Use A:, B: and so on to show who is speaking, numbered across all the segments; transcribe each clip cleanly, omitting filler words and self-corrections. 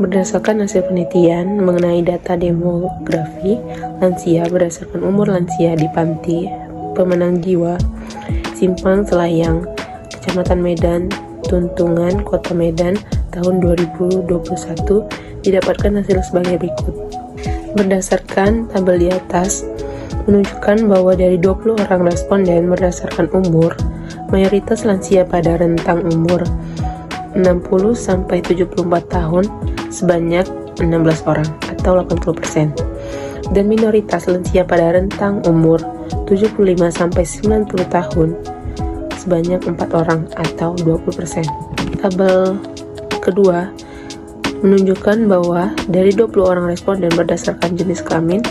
A: Berdasarkan hasil penelitian mengenai data demografi lansia berdasarkan umur lansia di Panti Pemenang Jiwa Simpang Selayang, Kecamatan Medan, Tuntungan, Kota Medan tahun 2021 didapatkan hasil sebagai berikut. Berdasarkan tabel di atas menunjukkan bahwa dari 20 orang responden berdasarkan umur, mayoritas lansia pada rentang umur 60-74 tahun sebanyak 16 orang atau 80%, dan minoritas lansia pada rentang umur 75-90 tahun sebanyak 4 orang atau 20%. Tabel kedua menunjukkan bahwa dari 20 orang responden berdasarkan jenis kelamin,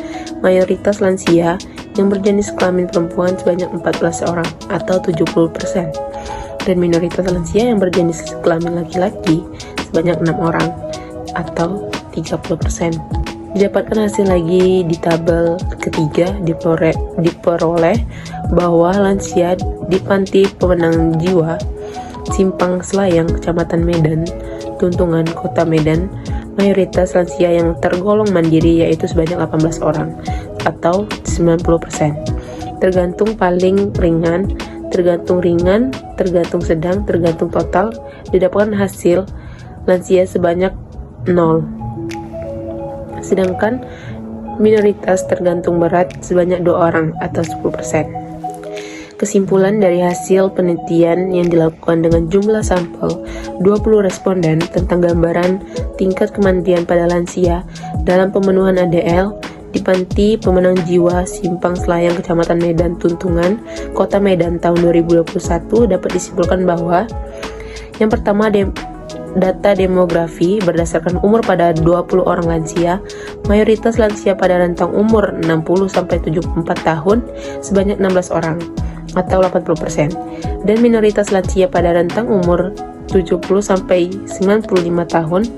A: mayoritas lansia yang berjenis kelamin perempuan sebanyak 14 orang atau 70%, dan minoritas lansia yang berjenis kelamin laki-laki sebanyak 6 orang atau 30%. Didapatkan hasil lagi di tabel ketiga diperoleh bahwa lansia di Panti Pemenang Jiwa Simpang Selayang, Kecamatan Medan, Tuntungan, Kota Medan, mayoritas lansia yang tergolong mandiri yaitu sebanyak 18 orang atau 90%. Tergantung paling ringan, tergantung ringan, tergantung sedang, tergantung total, didapatkan hasil lansia sebanyak 0. Sedangkan minoritas tergantung berat sebanyak 2 orang atau 10%. Kesimpulan dari hasil penelitian yang dilakukan dengan jumlah sampel 20 responden tentang gambaran tingkat kemandirian pada lansia dalam pemenuhan ADL di Panti Pemenang Jiwa Simpang Selayang, Kecamatan Medan, Tuntungan, Kota Medan tahun 2021 dapat disimpulkan bahwa yang pertama, data demografi berdasarkan umur pada 20 orang lansia, mayoritas lansia pada rentang umur 60-74 tahun sebanyak 16 orang atau 80%, dan minoritas lansia pada rentang umur 70-95 tahun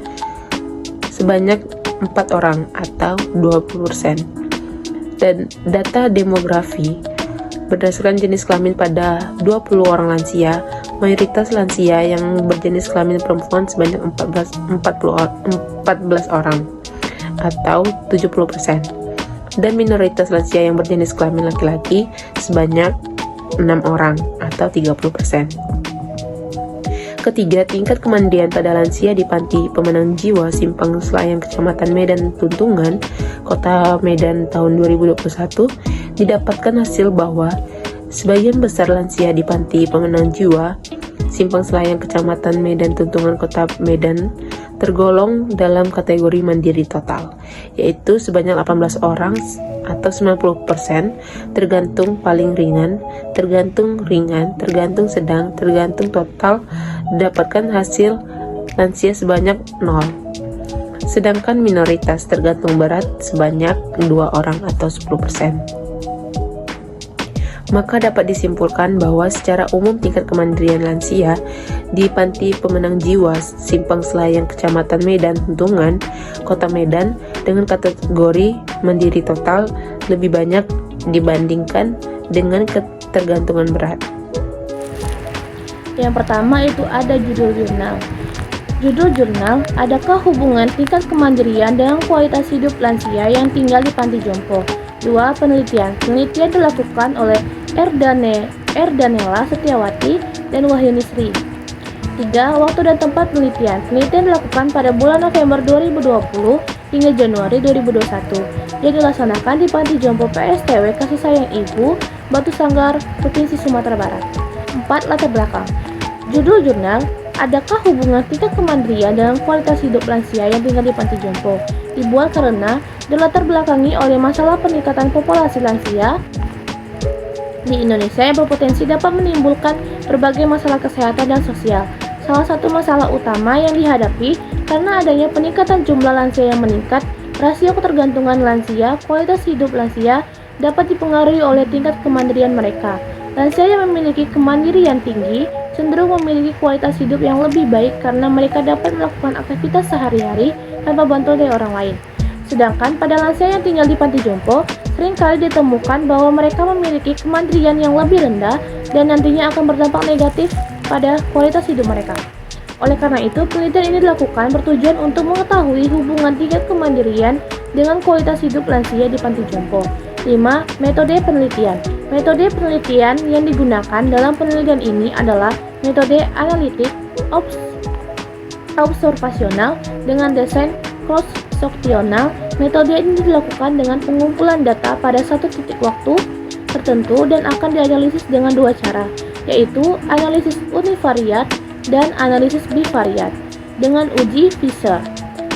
A: sebanyak 4 orang atau 20%. Dan data demografi berdasarkan jenis kelamin pada 20 orang lansia, mayoritas lansia yang berjenis kelamin perempuan sebanyak 14 orang atau 70%, dan minoritas lansia yang berjenis kelamin laki-laki sebanyak 6 orang atau 30%. Ketiga, tingkat kemandirian pada lansia di Panti Pemenang Jiwa Simpang Selayang, Kecamatan Medan, Tuntungan, Kota Medan tahun 2021 didapatkan hasil bahwa sebagian besar lansia di Panti Pemenang Jiwa Simpang Selayang, Kecamatan Medan, Tuntungan, Kota Medan tergolong dalam kategori mandiri total, yaitu sebanyak 18 orang atau 90%, tergantung paling ringan, tergantung sedang, tergantung total, didapatkan hasil lansia sebanyak 0. Sedangkan minoritas tergantung berat sebanyak 2 orang atau 10%. Maka dapat disimpulkan bahwa secara umum tingkat kemandirian lansia di Panti Pemenang Jiwa Simpang Selayang, Kecamatan Medan, Tuntungan, Kota Medan dengan kategori mandiri total lebih banyak dibandingkan dengan ketergantungan berat.
B: Yang pertama itu ada judul jurnal. Judul jurnal, adakah hubungan tingkat kemandirian dengan kualitas hidup lansia yang tinggal di panti jompo? 2. Penelitian. Penelitian dilakukan oleh R. Danella Setiawati dan Wahyuni Sri. 3. Waktu dan tempat penelitian. Penelitian dilakukan pada bulan November 2020 hingga Januari 2021 yang dilaksanakan di Panti Jompo PSTW Kasih Sayang Ibu, Batu Sanggar, Provinsi Sumatera Barat. 4. Latar belakang. Judul jurnal, adakah hubungan tingkat kemandirian dengan kualitas hidup lansia yang tinggal di Panti Jompo? Dibuat karena dilatar belakangi oleh masalah peningkatan populasi lansia di Indonesia yang berpotensi dapat menimbulkan berbagai masalah kesehatan dan sosial. Salah satu masalah utama yang dihadapi karena adanya peningkatan jumlah lansia yang meningkat, rasio ketergantungan lansia, kualitas hidup lansia dapat dipengaruhi oleh tingkat kemandirian mereka. Lansia yang memiliki kemandirian tinggi cenderung memiliki kualitas hidup yang lebih baik karena mereka dapat melakukan aktivitas sehari-hari tanpa bantuan dari orang lain. Sedangkan pada lansia yang tinggal di panti jompo, seringkali ditemukan bahwa mereka memiliki kemandirian yang lebih rendah dan nantinya akan berdampak negatif pada kualitas hidup mereka. Oleh karena itu, penelitian ini dilakukan bertujuan untuk mengetahui hubungan tingkat kemandirian dengan kualitas hidup lansia di panti jompo. 5. Metode penelitian. Metode penelitian yang digunakan dalam penelitian ini adalah metode analitik observasional dengan desain cross-sectional. Metode ini dilakukan dengan pengumpulan data pada satu titik waktu tertentu dan akan dianalisis dengan dua cara, yaitu analisis univariat dan analisis bivariat dengan uji Fisher.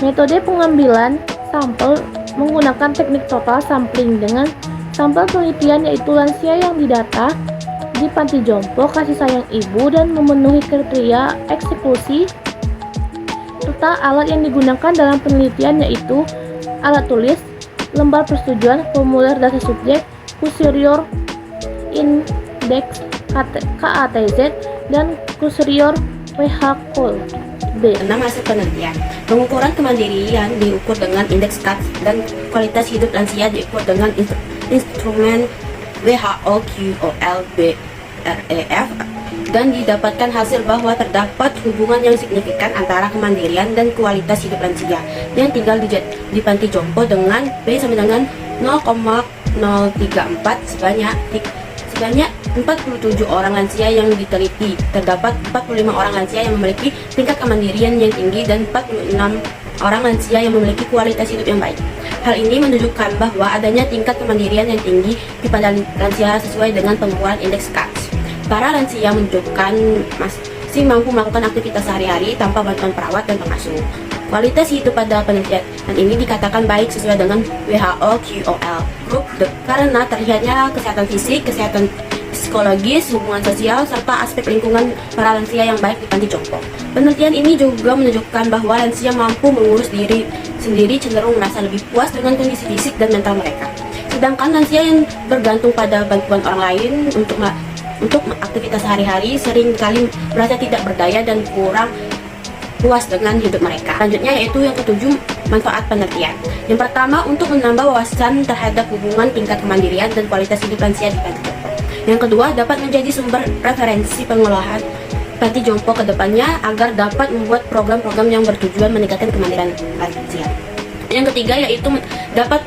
B: Metode pengambilan sampel menggunakan teknik total sampling dengan sampel penelitian yaitu lansia yang didata di panti jompo kasih sayang ibu dan memenuhi kriteria eksekusi, serta alat yang digunakan dalam penelitian yaitu alat tulis, lembar persetujuan, formulir data subjek, Cushrior Index KATZ, dan Cushrior WH-Kolbe.
C: 6. Hasil penelitian. Pengukuran kemandirian diukur dengan indeks CAT dan kualitas hidup lansia diukur dengan instrumen WHO QOL BREF, dan didapatkan hasil bahwa terdapat hubungan yang signifikan antara kemandirian dan kualitas hidup lansia yang tinggal di panti jompo dengan B sama dengan 0,034 sebanyak 47 orang lansia yang diteliti. Terdapat 45 orang lansia yang memiliki tingkat kemandirian yang tinggi dan 46 orang lansia yang memiliki kualitas hidup yang baik. Hal ini menunjukkan bahwa adanya tingkat kemandirian yang tinggi di pada lansia sesuai dengan pengukuran indeks CATS. Para lansia menunjukkan masih mampu melakukan aktivitas sehari-hari tanpa bantuan perawat dan pengasuh. Kualitas hidup pada penelitian ini dikatakan baik sesuai dengan WHO QOL Group karena terlihatnya kesehatan fisik, kesehatan psikologis, hubungan sosial, serta aspek lingkungan para lansia yang baik di panti jompo. Penelitian ini juga menunjukkan bahwa lansia mampu mengurus diri sendiri cenderung merasa lebih puas dengan kondisi fisik dan mental mereka. Sedangkan lansia yang bergantung pada bantuan orang lain untuk aktivitas sehari-hari seringkali merasa tidak berdaya dan kurang puas dengan hidup mereka. Selanjutnya yaitu yang ketujuh, manfaat penelitian. Yang pertama, untuk menambah wawasan terhadap hubungan tingkat kemandirian dan kualitas hidup lansia di panti jompo. Yang kedua, dapat menjadi sumber referensi pengelolaan panti jompo ke depannya agar dapat membuat program-program yang bertujuan meningkatkan kemandirian lansia. Yang ketiga yaitu dapat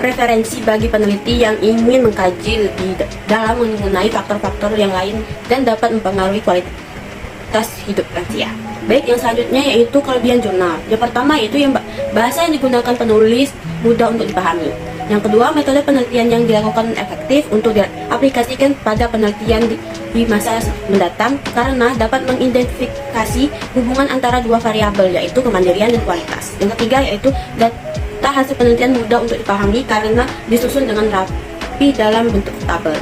C: referensi bagi peneliti yang ingin mengkaji lebih dalam mengenai faktor-faktor yang lain dan dapat mempengaruhi kualitas hidup lansia. Baik, yang selanjutnya yaitu kelebihan jurnal. Yang pertama yaitu yang bahasa yang digunakan penulis mudah untuk dipahami. Yang kedua, metode penelitian yang dilakukan efektif untuk diaplikasikan pada penelitian di masa mendatang karena dapat mengidentifikasi hubungan antara dua variabel yaitu kemandirian dan kualitas. Yang ketiga yaitu data hasil penelitian mudah untuk dipahami karena disusun dengan rapi dalam bentuk tabel.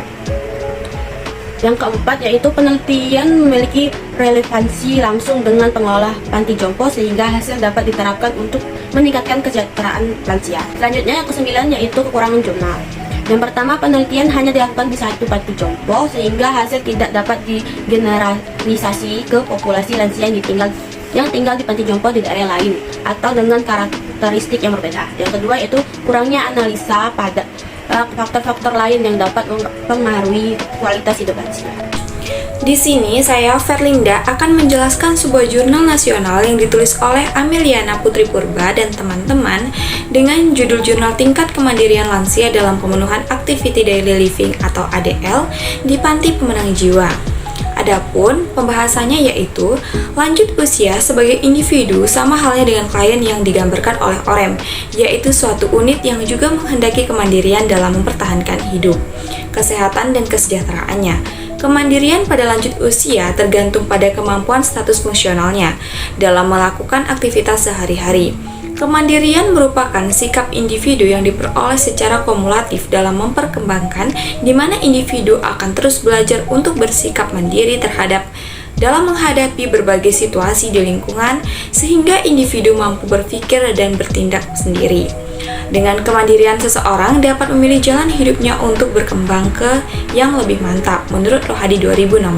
C: Yang keempat yaitu penelitian memiliki relevansi langsung dengan pengelola panti jompo sehingga hasil dapat diterapkan untuk meningkatkan kesejahteraan lansia. Selanjutnya yang kesembilan yaitu kekurangan jurnal. Yang pertama, penelitian hanya dilakukan di satu panti jompo sehingga hasil tidak dapat digeneralisasi ke populasi lansia yang tinggal di panti jompo di daerah lain atau dengan karakteristik yang berbeda. Yang kedua yaitu kurangnya analisa pada faktor-faktor lain yang dapat mempengaruhi kualitas hidup lansia.
D: Di sini saya Verlinda akan menjelaskan sebuah jurnal nasional yang ditulis oleh Ameliana Putri Purba dan teman-teman dengan judul Jurnal Tingkat Kemandirian Lansia dalam Pemenuhan Activity Daily Living atau ADL di Panti Pemenang Jiwa. Adapun pembahasannya yaitu lanjut usia sebagai individu sama halnya dengan klien yang digambarkan oleh OREM, yaitu suatu unit yang juga menghendaki kemandirian dalam mempertahankan hidup, kesehatan dan kesejahteraannya. Kemandirian pada lanjut usia tergantung pada kemampuan status fungsionalnya dalam melakukan aktivitas sehari-hari. Kemandirian merupakan sikap individu yang diperoleh secara kumulatif dalam memperkembangkan, di mana individu akan terus belajar untuk bersikap mandiri dalam menghadapi berbagai situasi di lingkungan, sehingga individu mampu berpikir dan bertindak sendiri. Dengan kemandirian, seseorang dapat memilih jalan hidupnya untuk berkembang ke yang lebih mantap. Menurut Rohadi 2016,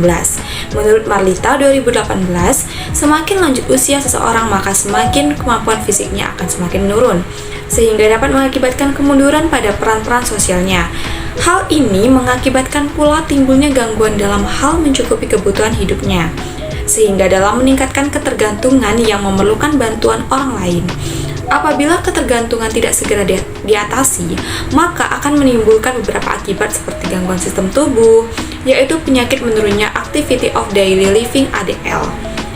D: menurut Marlita 2018, semakin lanjut usia seseorang maka semakin kemampuan fisiknya akan semakin menurun, sehingga dapat mengakibatkan kemunduran pada peran-peran sosialnya. Hal ini mengakibatkan pula timbulnya gangguan dalam hal mencukupi kebutuhan hidupnya. sehingga dalam meningkatkan ketergantungan yang memerlukan bantuan orang lain. Apabila ketergantungan tidak segera diatasi, maka akan menimbulkan beberapa akibat seperti gangguan sistem tubuh, yaitu penyakit menurunnya Activity of Daily Living ADL.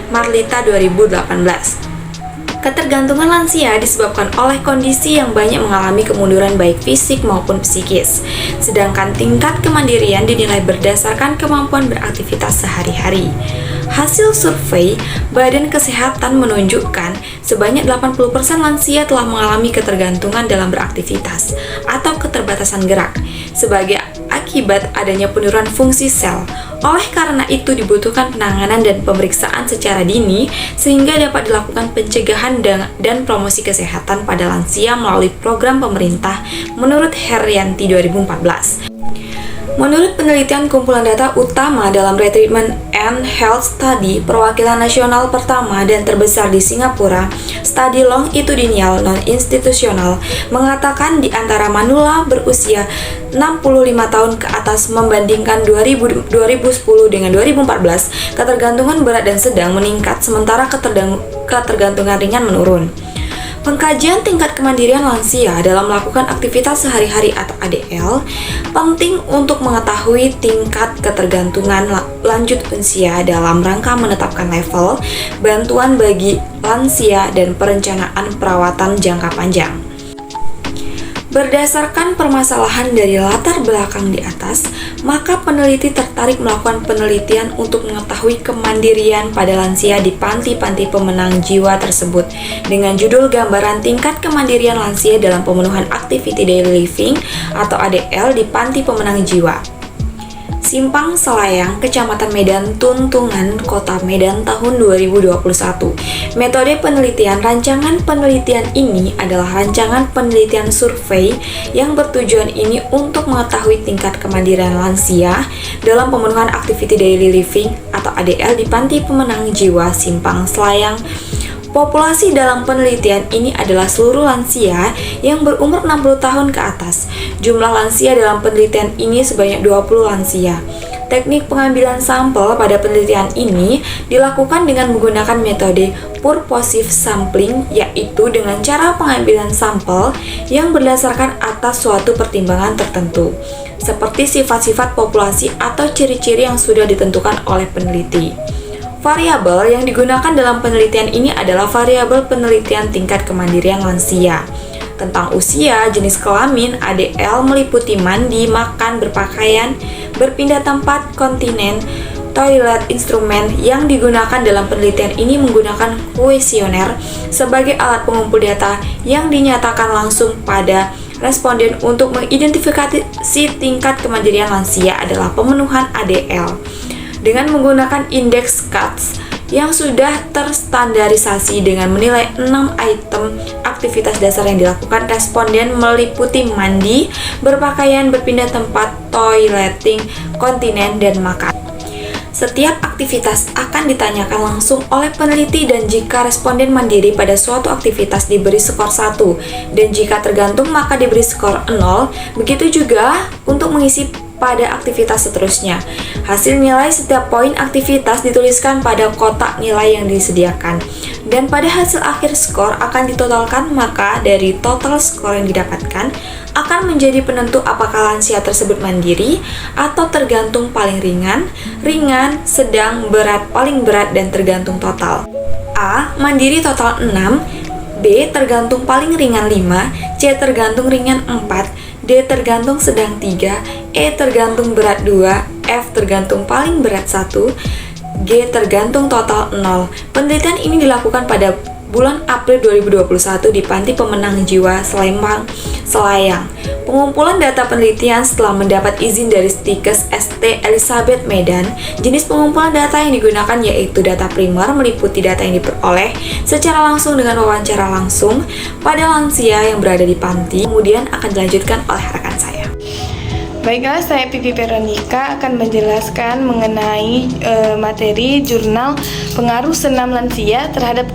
D: Marlita 2018. Ketergantungan lansia disebabkan oleh kondisi yang banyak mengalami kemunduran baik fisik maupun psikis, sedangkan tingkat kemandirian dinilai berdasarkan kemampuan beraktivitas sehari-hari. Hasil survei Badan Kesehatan menunjukkan sebanyak 80% lansia telah mengalami ketergantungan dalam beraktivitas atau keterbatasan gerak sebagai akibat adanya penurunan fungsi sel. Oleh karena itu dibutuhkan penanganan dan pemeriksaan secara dini sehingga dapat dilakukan pencegahan dan promosi kesehatan pada lansia melalui program pemerintah menurut Herianti 2014. Menurut penelitian kumpulan data utama dalam Retreatment and Health Study, perwakilan nasional pertama dan terbesar di Singapura, Studi Longitudinal Non-Institusional, mengatakan di antara manula berusia 65 tahun ke atas membandingkan 2010 dengan 2014, ketergantungan berat dan sedang meningkat sementara ketergantungan ringan menurun. Pengkajian tingkat kemandirian lansia dalam melakukan aktivitas sehari-hari atau ADL penting untuk mengetahui tingkat ketergantungan lanjut usia dalam rangka menetapkan level bantuan bagi lansia dan perencanaan perawatan jangka panjang. Berdasarkan permasalahan dari latar belakang di atas, maka peneliti tertarik melakukan penelitian untuk mengetahui kemandirian pada lansia di panti-panti pemenang jiwa tersebut dengan judul Gambaran Tingkat Kemandirian Lansia dalam Pemenuhan Activity Daily Living atau ADL di Panti Pemenang Jiwa. Simpang Selayang, Kecamatan Medan, Tuntungan, Kota Medan tahun 2021. Metode penelitian rancangan penelitian ini adalah rancangan penelitian survei yang bertujuan ini untuk mengetahui tingkat kemandirian lansia dalam pemenuhan activity daily living atau ADL di Panti Pemenang Jiwa Simpang Selayang. Populasi dalam penelitian ini adalah seluruh lansia yang berumur 60 tahun ke atas. Jumlah lansia dalam penelitian ini sebanyak 20 lansia. Teknik pengambilan sampel pada penelitian ini dilakukan dengan menggunakan metode purposive sampling, yaitu dengan cara pengambilan sampel yang berdasarkan atas suatu pertimbangan tertentu, seperti sifat-sifat populasi atau ciri-ciri yang sudah ditentukan oleh peneliti. Variabel yang digunakan dalam penelitian ini adalah variabel penelitian tingkat kemandirian lansia. Tentang usia, jenis kelamin, ADL meliputi mandi, makan, berpakaian, berpindah tempat, kontinen, toilet, instrumen yang digunakan dalam penelitian ini menggunakan kuesioner sebagai alat pengumpul data yang dinyatakan langsung pada responden untuk mengidentifikasi tingkat kemandirian lansia adalah pemenuhan ADL. Dengan menggunakan indeks CATS yang sudah terstandarisasi dengan menilai 6 item aktivitas dasar yang dilakukan responden meliputi mandi, berpakaian, berpindah tempat, toileting, kontinen, dan makan. Setiap aktivitas akan ditanyakan langsung oleh peneliti dan jika responden mandiri pada suatu aktivitas diberi skor 1 dan jika tergantung maka diberi skor 0, begitu juga untuk mengisi pada aktivitas seterusnya. Hasil nilai setiap poin aktivitas dituliskan pada kotak nilai yang disediakan dan pada hasil akhir skor akan ditotalkan, maka dari total skor yang didapatkan akan menjadi penentu apakah lansia tersebut mandiri atau tergantung paling ringan, sedang, berat, paling berat, dan tergantung total. A. Mandiri total 6, B. Tergantung paling ringan 5, C. Tergantung ringan 4, D. Tergantung sedang 3, E. Tergantung berat 2, F. Tergantung paling berat 1, G. Tergantung total 0. Penelitian ini dilakukan pada bulan April 2021 di Panti Pemenang Jiwa Selayang. Pengumpulan data penelitian setelah mendapat izin dari Stikes ST Elizabeth Medan. Jenis pengumpulan data yang digunakan yaitu data primer, meliputi data yang diperoleh secara langsung dengan wawancara langsung pada lansia yang berada di panti, kemudian akan dilanjutkan oleh rekan saya.
E: Baiklah, saya Pipi Veronica akan menjelaskan mengenai materi jurnal pengaruh senam lansia terhadap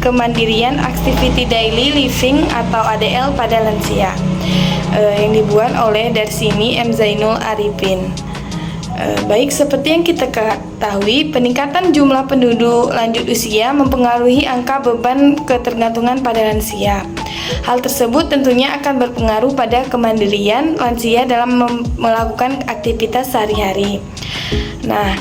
E: kemandirian activity daily living atau ADL pada lansia yang dibuat oleh Darsini M. Zainul Arifin. Baik, seperti yang kita ketahui, peningkatan jumlah penduduk lanjut usia mempengaruhi angka beban ketergantungan pada lansia. Hal tersebut tentunya akan berpengaruh pada kemandirian lansia dalam melakukan aktivitas sehari-hari. Nah,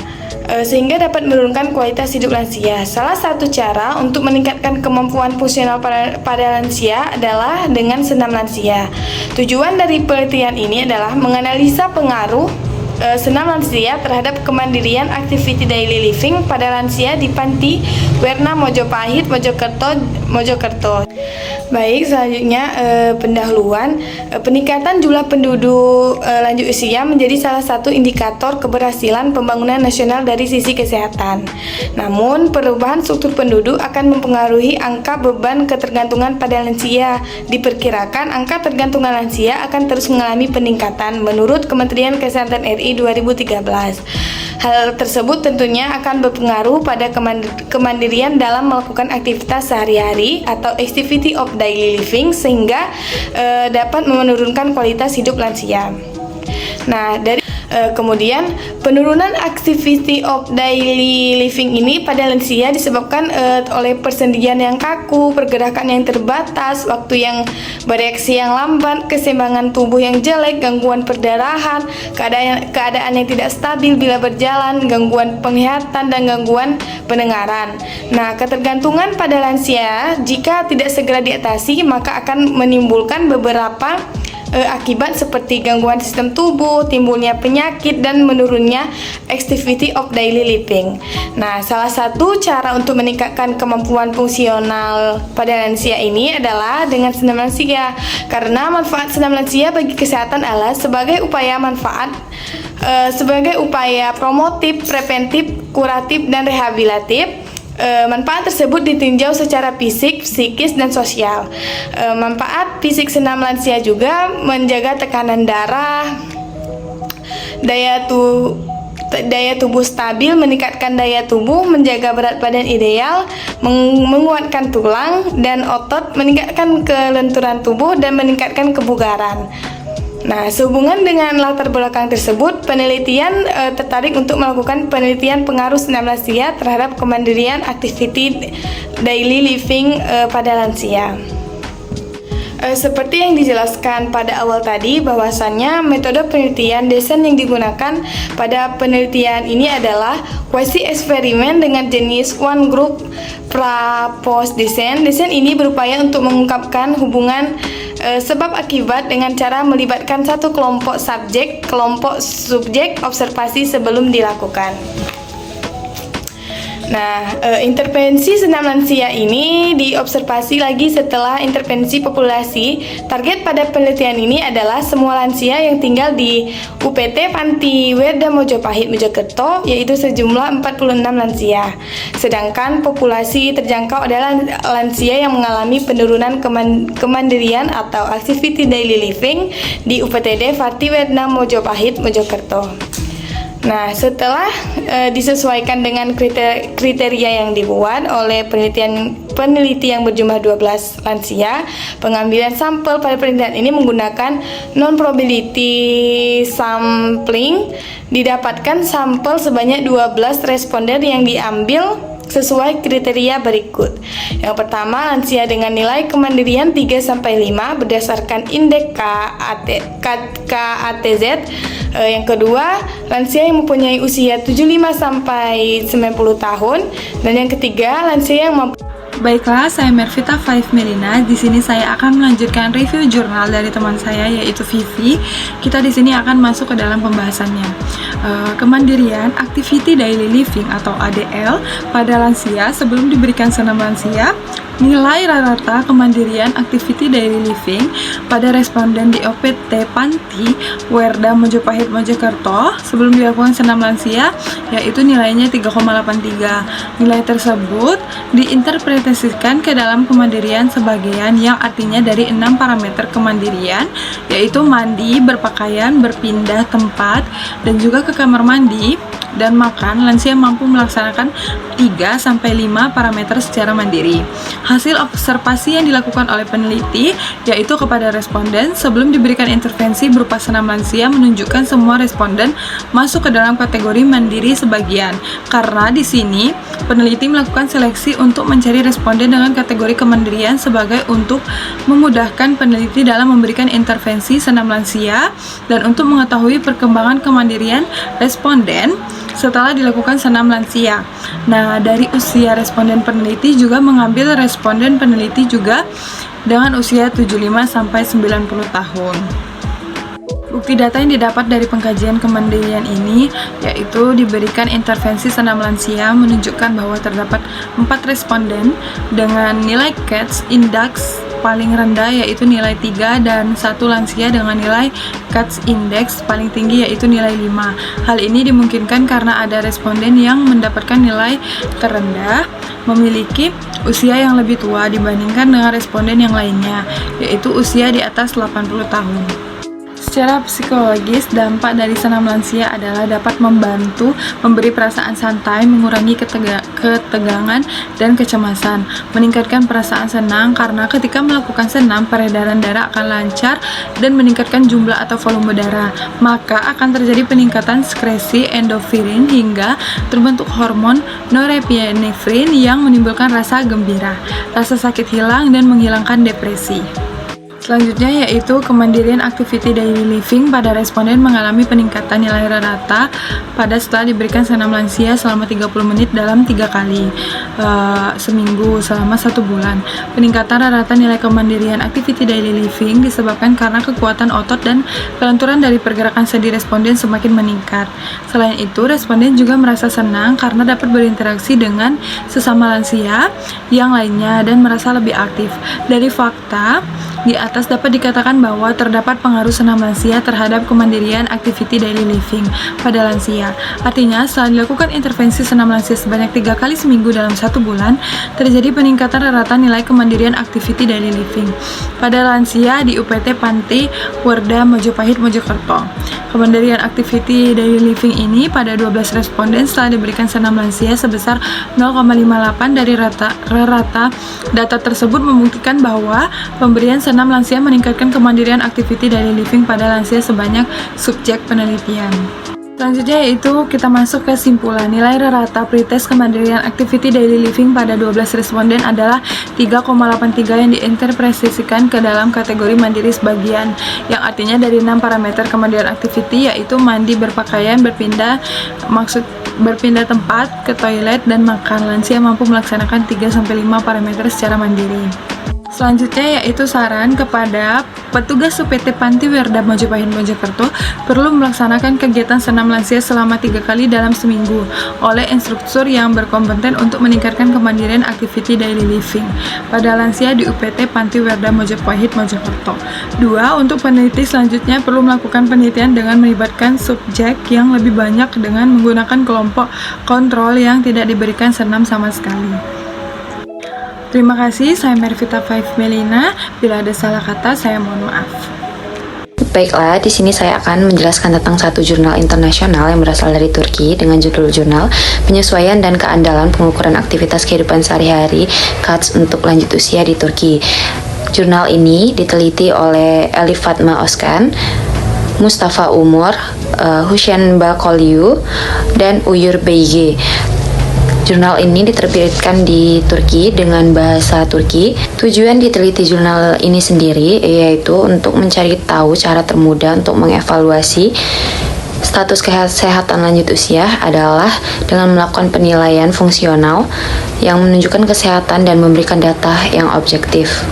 E: sehingga dapat menurunkan kualitas hidup lansia. Salah satu cara untuk meningkatkan kemampuan fungsional pada lansia adalah dengan senam lansia. Tujuan dari penelitian ini adalah menganalisa pengaruh senam lansia terhadap kemandirian activity daily living pada lansia di Panti Werna Mojopahit, Mojokerto. Baik, selanjutnya pendahuluan. Peningkatan jumlah penduduk lanjut usia menjadi salah satu indikator keberhasilan pembangunan nasional dari sisi kesehatan. Namun, perubahan struktur penduduk akan mempengaruhi angka beban ketergantungan pada lansia. Diperkirakan angka tergantungan lansia akan terus mengalami peningkatan menurut Kementerian Kesehatan RI 2013. Hal tersebut tentunya akan berpengaruh pada kemandirian dalam melakukan aktivitas sehari-hari atau activity of daily living sehingga dapat menurunkan kualitas hidup lansia. Nah, kemudian penurunan activity of daily living ini pada lansia disebabkan oleh persendian yang kaku, pergerakan yang terbatas, waktu yang bereaksi yang lambat, keseimbangan tubuh yang jelek, gangguan perdarahan, keadaan yang tidak stabil bila berjalan, gangguan penglihatan dan gangguan pendengaran. Nah, ketergantungan pada lansia jika tidak segera diatasi maka akan menimbulkan beberapa akibat seperti gangguan sistem tubuh, timbulnya penyakit, dan menurunnya activity of daily living. Nah, salah satu cara untuk meningkatkan kemampuan fungsional pada lansia ini adalah dengan senam lansia. Karena manfaat senam lansia bagi kesehatan adalah sebagai upaya promotif, preventif, kuratif, dan rehabilitatif. Manfaat tersebut ditinjau secara fisik, psikis, dan sosial. Manfaat fisik senam lansia juga menjaga tekanan darah, daya tubuh stabil, meningkatkan daya tubuh, menjaga berat badan ideal, menguatkan tulang dan otot, meningkatkan kelenturan tubuh, dan meningkatkan kebugaran. Nah, sehubungan dengan latar belakang tersebut, penelitian tertarik untuk melakukan penelitian pengaruh senam lansia terhadap kemandirian activity daily living pada lansia. Seperti yang dijelaskan pada awal tadi, bahwasannya metode penelitian desain yang digunakan pada penelitian ini adalah quasi eksperimen dengan jenis one group proposed design. Desain ini berupaya untuk mengungkapkan hubungan sebab akibat dengan cara melibatkan satu kelompok subjek observasi sebelum dilakukan. Nah, intervensi senam lansia ini diobservasi lagi setelah intervensi populasi. Target pada penelitian ini adalah semua lansia yang tinggal di UPT Panti Werna Mojopahit, Mojokerto, yaitu sejumlah 46 lansia. Sedangkan populasi terjangkau adalah lansia yang mengalami penurunan kemandirian atau activity daily living di UPTD Panti Werna Mojopahit, Mojokerto. Nah, setelah disesuaikan dengan kriteria yang dibuat oleh peneliti yang berjumlah 12 lansia, pengambilan sampel pada penelitian ini menggunakan non-probability sampling. Didapatkan sampel sebanyak 12 responden yang diambil sesuai kriteria berikut. Yang pertama, lansia dengan nilai kemandirian 3-5 berdasarkan indeks KATZ. Yang kedua, lansia yang mempunyai usia 75-90 tahun. Dan yang ketiga, lansia yang
F: Baiklah, saya Mervita Faith Melina. Di sini saya akan melanjutkan review jurnal dari teman saya yaitu Vivi. Kita di sini akan masuk ke dalam pembahasannya. Kemandirian Activity Daily Living atau ADL pada lansia. Sebelum diberikan senam lansia, nilai rata-rata kemandirian Activity Daily Living pada responden di OPT Panti Werna Mojopahit, Mojokerto sebelum dilakukan senam lansia yaitu nilainya 3,83. Nilai tersebut diinterpretasikan ke dalam kemandirian sebagian yang artinya dari 6 parameter kemandirian yaitu mandi, berpakaian, berpindah tempat, dan juga ke kamar mandi, dan makan, lansia mampu melaksanakan 3-5 parameter secara mandiri. Hasil observasi yang dilakukan oleh peneliti, yaitu kepada responden sebelum diberikan intervensi berupa senam lansia, menunjukkan semua responden masuk ke dalam kategori mandiri sebagian. Karena di sini peneliti melakukan seleksi untuk mencari responden dengan kategori kemandirian sebagai untuk memudahkan peneliti dalam memberikan intervensi senam lansia dan untuk mengetahui perkembangan kemandirian responden setelah dilakukan senam lansia. Nah, dari usia responden peneliti juga mengambil responden peneliti juga dengan usia 75-90 tahun. Bukti data yang didapat dari pengkajian kemandirian ini yaitu diberikan intervensi senam lansia menunjukkan bahwa terdapat 4 responden dengan nilai CATS Index paling rendah yaitu nilai 3 dan 1 lansia dengan nilai CATS Index paling tinggi yaitu nilai 5. Hal ini dimungkinkan karena ada responden yang mendapatkan nilai terendah memiliki usia yang lebih tua dibandingkan dengan responden yang lainnya, yaitu usia di atas 80 tahun. Secara psikologis, dampak dari senam lansia adalah dapat membantu memberi perasaan santai, mengurangi ketegangan dan kecemasan, meningkatkan perasaan senang karena ketika melakukan senam, peredaran darah akan lancar dan meningkatkan jumlah atau volume darah, maka akan terjadi peningkatan sekresi endorfin hingga terbentuk hormon norepinefrin yang menimbulkan rasa gembira, rasa sakit hilang dan menghilangkan depresi. Selanjutnya yaitu kemandirian activity daily living pada responden mengalami peningkatan nilai rata pada setelah diberikan senam lansia selama 30 menit dalam 3 kali seminggu selama 1 bulan. Peningkatan rata nilai kemandirian activity daily living disebabkan karena kekuatan otot dan kelenturan dari pergerakan sendi responden semakin meningkat. Selain itu, responden juga merasa senang karena dapat berinteraksi dengan sesama lansia yang lainnya dan merasa lebih aktif. Dari fakta di atas dapat dikatakan bahwa terdapat pengaruh senam lansia terhadap kemandirian activity daily living pada lansia. Artinya, setelah dilakukan intervensi senam lansia sebanyak 3 kali seminggu dalam 1 bulan, terjadi peningkatan rata nilai kemandirian activity daily living pada lansia di UPT Panti Werda Mojopahit Mojokerto. Kemandirian activity daily living ini pada 12 responden setelah diberikan senam lansia sebesar 0,58 dari rata data tersebut membuktikan bahwa pemberian senam lansia meningkatkan kemandirian activity daily living pada lansia sebanyak subjek penelitian. Selanjutnya yaitu kita masuk ke kesimpulan. Nilai rata pretest kemandirian activity daily living pada 12 responden adalah 3,83 yang diinterpretasikan ke dalam kategori mandiri sebagian, yang artinya dari 6 parameter kemandirian activity yaitu mandi, berpakaian, berpindah tempat, ke toilet, dan makan. Lansia mampu melaksanakan 3-5 parameter secara mandiri. Selanjutnya yaitu saran kepada petugas UPT Panti Werda Mojopahit Mojokerto perlu melaksanakan kegiatan senam lansia selama 3 kali dalam seminggu oleh instruktur yang berkompeten untuk meningkatkan kemandirian activity daily living pada lansia di UPT Panti Werda Mojopahit Mojokerto. 2. Untuk peneliti selanjutnya perlu melakukan penelitian dengan melibatkan subjek yang lebih banyak dengan menggunakan kelompok kontrol yang tidak diberikan senam sama sekali. Terima kasih, saya Mervita 5 Melina. Bila ada salah kata, saya mohon maaf.
G: Baiklah, di sini saya akan menjelaskan tentang satu jurnal internasional yang berasal dari Turki dengan judul Jurnal Penyesuaian dan Keandalan Pengukuran Aktivitas Kehidupan Sehari-hari CATS untuk Lanjut Usia di Turki. Jurnal ini diteliti oleh Elif Fatma Özkan, Mustafa Umur, Hussein Bakolyu, dan Uyur Beyge. Jurnal ini diterbitkan di Turki dengan bahasa Turki. Tujuan diteliti jurnal ini sendiri yaitu untuk mencari tahu cara termudah untuk mengevaluasi status kesehatan lanjut usia adalah dengan melakukan penilaian fungsional yang menunjukkan kesehatan dan memberikan data yang objektif.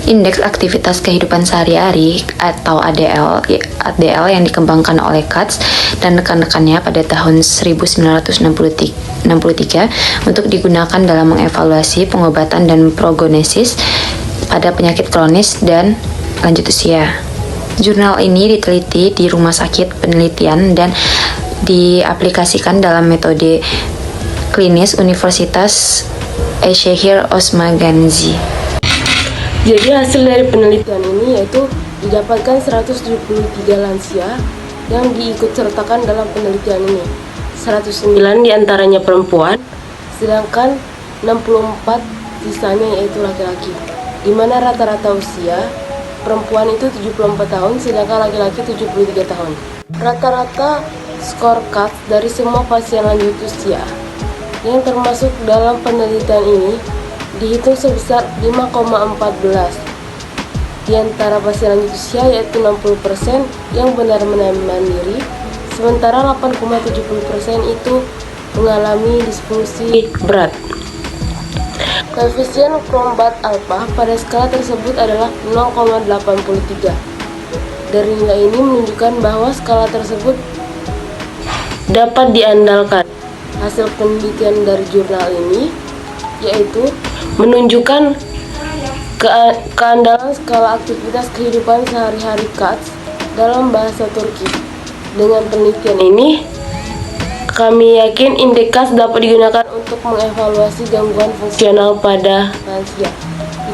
G: Indeks aktivitas kehidupan sehari-hari atau ADL yang dikembangkan oleh CATS dan rekan-rekannya pada tahun 1963 untuk digunakan dalam mengevaluasi pengobatan dan prognosis pada penyakit kronis dan lanjut usia. Jurnal ini diteliti di rumah sakit penelitian dan diaplikasikan dalam metode klinis Universitas Eshehir Osman Gazi.
H: Jadi hasil dari penelitian ini yaitu didapatkan 173 lansia
A: yang diikutsertakan dalam penelitian ini. 109 diantaranya perempuan, sedangkan 64 sisanya yaitu laki-laki, di mana rata-rata usia perempuan itu 74 tahun, sedangkan laki-laki 73 tahun. Rata-rata skor CATS dari semua pasien lanjut usia yang termasuk dalam penelitian ini dihitung sebesar 5,14. Di antara pasien lanjut usia yaitu 60% yang benar-benar mandiri, sementara 8,70% itu mengalami disfungsi berat. Koefisien Crombat alpha pada skala tersebut adalah 0,83. Dari nilai ini menunjukkan bahwa skala tersebut dapat diandalkan. Hasil penelitian dari jurnal ini yaitu menunjukkan keandalan skala aktivitas kehidupan sehari-hari CATS dalam bahasa Turki. Dengan penelitian ini, kami yakin indeks CATS dapat digunakan untuk mengevaluasi gangguan fungsional pada lansia.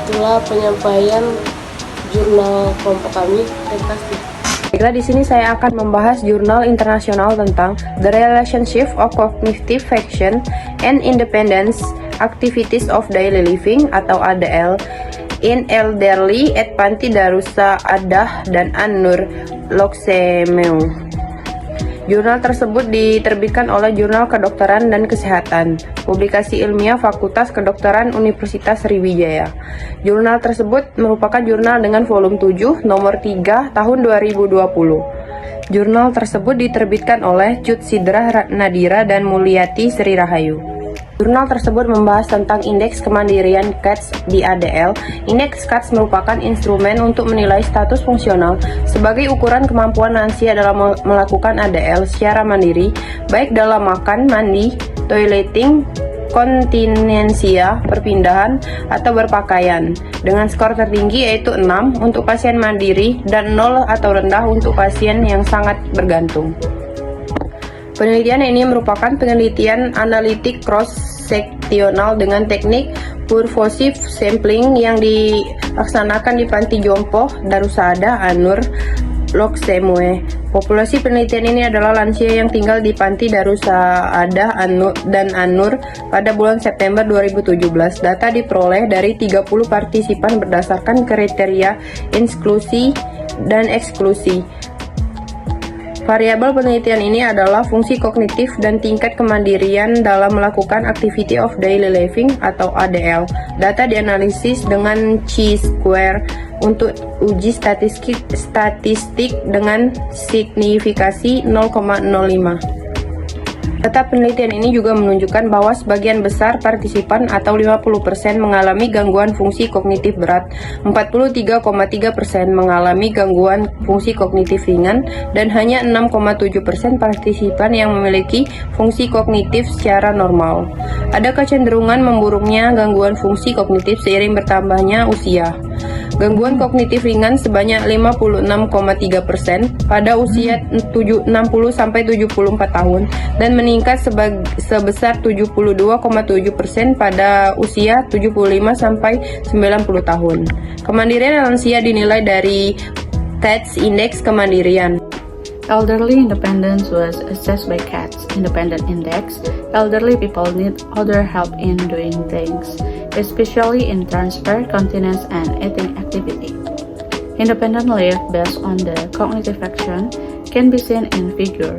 A: Itulah penyampaian jurnal kelompok kami. Terima kasih.
H: Baiklah, di sini saya akan membahas jurnal internasional tentang The Relationship of Cognitive Function and Independence Activities of Daily Living atau ADL in Elderly at Panti Darussa Adah dan An-Nur Loksemeu. Jurnal tersebut diterbitkan oleh Jurnal Kedokteran dan Kesehatan, publikasi ilmiah Fakultas Kedokteran Universitas Sriwijaya. Jurnal tersebut merupakan jurnal dengan volume 7, nomor 3, tahun 2020. Jurnal tersebut diterbitkan oleh Cut Sidra Nadira dan Mulyati Sri Rahayu. Jurnal tersebut membahas tentang indeks kemandirian CATS di ADL. Indeks CATS merupakan instrumen untuk menilai status fungsional sebagai ukuran kemampuan lansia dalam melakukan ADL secara mandiri, baik dalam makan, mandi, toileting, kontinensia, perpindahan, atau berpakaian. Dengan skor tertinggi yaitu 6 untuk pasien mandiri dan 0 atau rendah untuk pasien yang sangat bergantung. Penelitian ini merupakan penelitian analitik cross-seksional dengan teknik purposive sampling yang dilaksanakan di Panti Jompo, Darussa Adah, An-Nur Loksemeu. Populasi penelitian ini adalah lansia yang tinggal di Panti Darussa Adah dan An-Nur pada bulan September 2017. Data diperoleh dari 30 partisipan berdasarkan kriteria inklusi dan eksklusi. Variabel penelitian ini adalah fungsi kognitif dan tingkat kemandirian dalam melakukan activity of daily living atau ADL. Data dianalisis dengan chi-square untuk uji statistik dengan signifikasi 0,05. Data penelitian ini juga menunjukkan bahwa sebagian besar partisipan atau 50% mengalami gangguan fungsi kognitif berat, 43,3% mengalami gangguan fungsi kognitif ringan, dan hanya 6,7% partisipan yang memiliki fungsi kognitif secara normal. Ada kecenderungan memburuknya gangguan fungsi kognitif seiring bertambahnya usia. Gangguan kognitif ringan sebanyak 56,3% pada usia 60-74 tahun dan meningkat sebesar 72,7% pada usia 75-90 tahun. Kemandirian lansia dinilai dari CATS Indeks Kemandirian.
I: Elderly independence was assessed by CATS Independent Index. Elderly people need other help in doing things, especially in transfer, continence, and eating activity. Independent life based on the cognitive function can be seen in figure.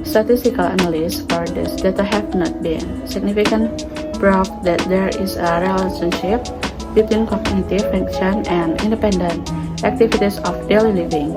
I: Statistical analysis for this data have not been significant proof that there is a relationship between cognitive function and independent activities of daily living.